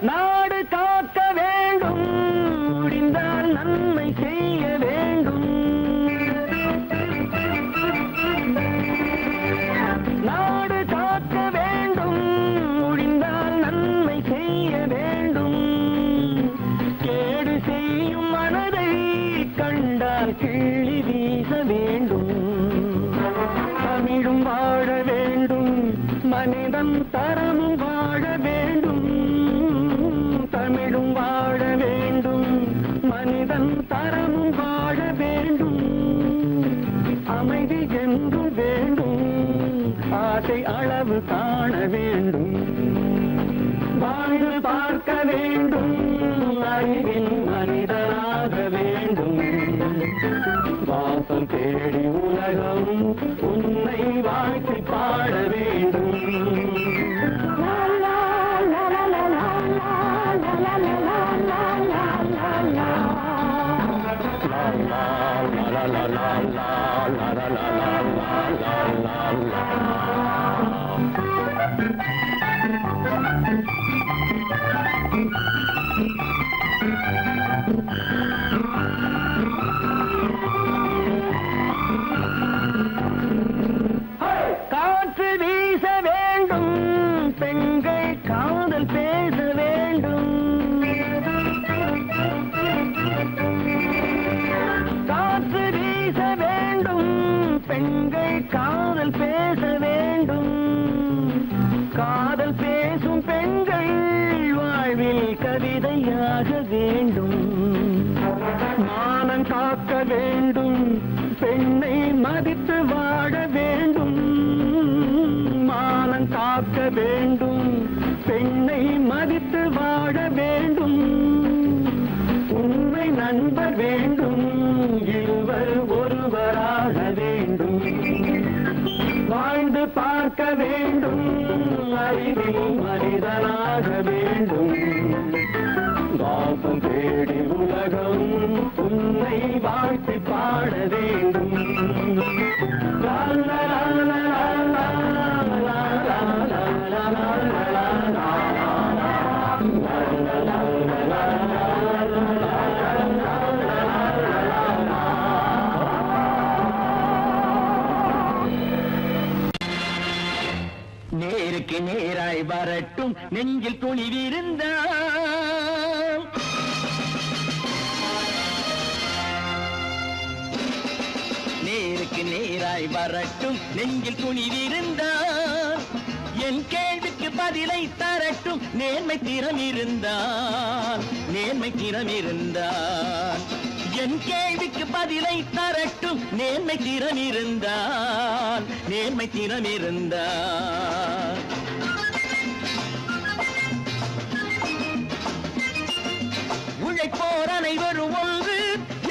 நாடு காக்க வேண்டும் முடிந்தால் நன்மை செய்ய வேண்டும் நாடு காக்க வேண்டும் முடிந்தால் நன்மை செய்ய வேண்டும் கேடு செய்யும் மனதை கண்டால் கிள்ளி வீச வேண்டும் தமிழும் வாழ வேண்டும் மனிதன் தரமும் வாழ வேண்டும் தமிழும் வாழ வேண்டும் மனிதன் தரமும் வாழ வேண்டும் அமைதி என்றும் வேண்டும் ஆசை அளவு காண வேண்டும் வாழ்ந்து பார்க்க வேண்டும் அறிவின் மனிதனாக வேண்டும் வாசம் தேடி உலகம் உன்னை வாழ்க்கை பாட வேண்டும் காற்று வீச வேண்டும் பெண்கள் காதல் பேச வேண்டும் காற்று வீச வேண்டும் பெண்கள் காதல் பேச வேண்டும் காதல் பேசும் பெண்கள் வாழ்வில் கவிதையாக வேண்டும் மானம் காக்க வேண்டும் பெண்ணை மதித்து வாழ வேண்டும் மானம் காக்க வேண்டும் பெண்ணை மதித்து வாழ வேண்டும் உண்மை நண்பர் வேண்டும் இருவர் ஒருவராக வேண்டும் வாழ்ந்து பார்க்க வேண்டும் அறிவில் மனிதனாக வேண்டும் வாசம் தேடி உலகம் உன்னை வாழ்த்தி பாட வேண்டும் லா, லா, லா, லா, லா, லா, லா, லா, லா, லா, லா, லா. நேருக்கு நேராய் வரட்டும் நெஞ்சில் துணிவிருந்தால் நேருக்கு நேராய் வரட்டும் நெஞ்சில் துணிவிருந்தால் என் கேள்விக்கு பதிலை தரட்டும் நேர்மை திறம் இருந்தால் நேர்மை திறம் இருந்தால் என் கேள்விக்கு பதிலை தரட்டும் நேர்மை திறம் இருந்தால் நேர்மை திறம் இருந்தால் உழைப்போர் அனைவரும் ஒன்று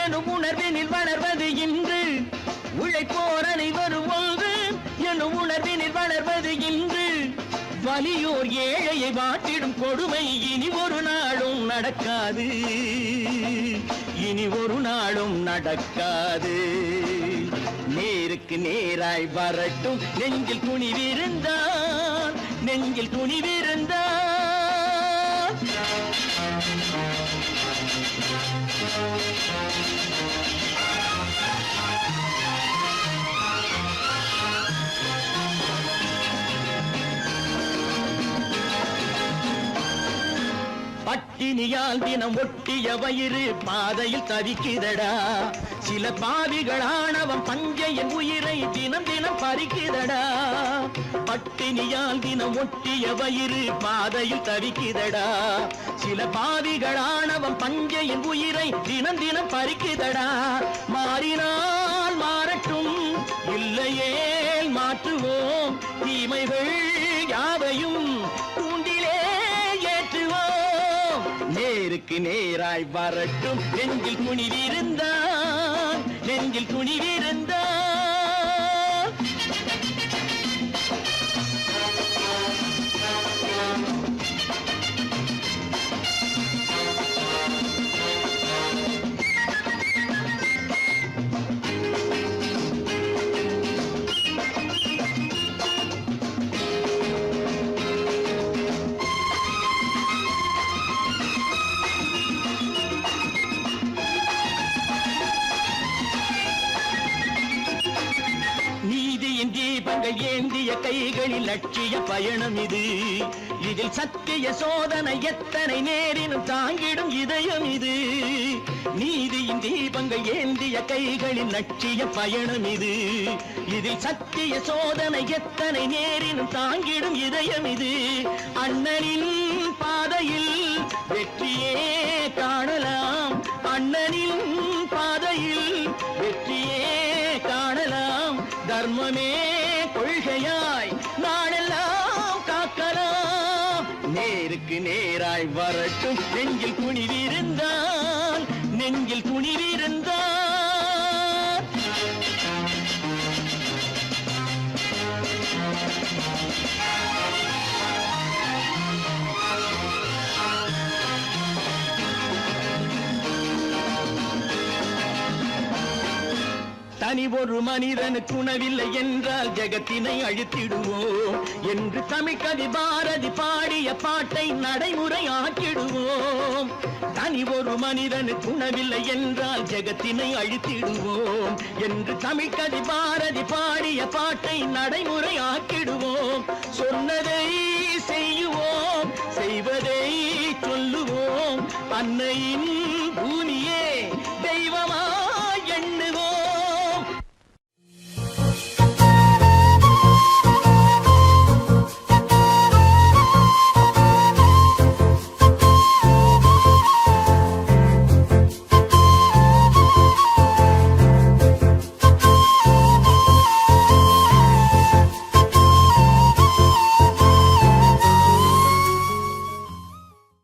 எனும் உணர்வினில் வளர்வது இன்று உழைப்போர் அனைவரும் ஒன்று எனும் உணர்வினில் வளர்வது இன்று வலியோர் ஏழையை வாட்டிடும் கொடுமை இனி ஒரு நாளும் நடக்காது இனி ஒரு நாளும் நடக்காது நேருக்கு நேராய் வரட்டும் நெஞ்சில் துணிவிருந்தால் நெஞ்சில் துணிவிருந்தால் பட்ட பட்டினியால் தினம் ஒட்டிய வயிறு பாதையில் தவிக்குதடா. சில பாவிகள் ஆணவம் பஞ்சையின் உயிரை தினம் தினம் பறிக்குதடா. பட்டினியால் தினம் ஒட்டிய வயிறு பாதையில் தவிக்குதடா. சில பாவிகள் ஆணவம் பஞ்சையின் உயிரை தினம் தினம் பறிக்குதடா. மாறினால் மாறட்டும், இல்லையேல் மாற்றுவோம். தீமைகள் யாவையும் கூண்டிலே ஏற்றுவோம். நேருக்கு நேராய் வரட்டும், நெஞ்சில் துணிவிருந்தான், நெஞ்சில் துணிவிருந்தான். நீதியின் தீபங்கள் ஏந்திய கைகளில் லட்சிய பயணம் இது. இதில் சத்திய சோதனை எத்தனை நேரினும் தாங்கிடும் இதயம் இது. நீதியின் தீபங்கள் ஏந்திய கைகளில் லட்சிய பயணம் இது. இதில் சத்திய சோதனை எத்தனை நேரினும் தாங்கிடும் இதயம் இது. அண்ணனின் பாதையில் வெற்றியே காணலாம், அண்ணனின் பாதையில் வெற்றியே காணலாம். தர்மமே கொள்கையாய் நாடெல்லாம் காக்கலாம். நேருக்கு நேராய் வரட்டும், நெஞ்சில் துணிவிருந்தான், நெஞ்சில் துணிவிருந்தான். தனி ஒரு மனிதனுக்கு உணவில்லை என்றால் ஜெகத்தினை அழித்திடுவோம் என்று தமிழ்கவி பாரதி பாடிய பாட்டை நடைமுறை ஆக்கிடுவோம். தனி ஒரு மனிதனுக்கு உணவில்லை என்றால் ஜெகத்தினை அழித்திடுவோம் என்று தமிழ்கவி பாரதி பாடிய பாட்டை நடைமுறை ஆக்கிடுவோம். சொன்னதை செய்யுவோம், செய்வதை சொல்லுவோம். அன்னையின்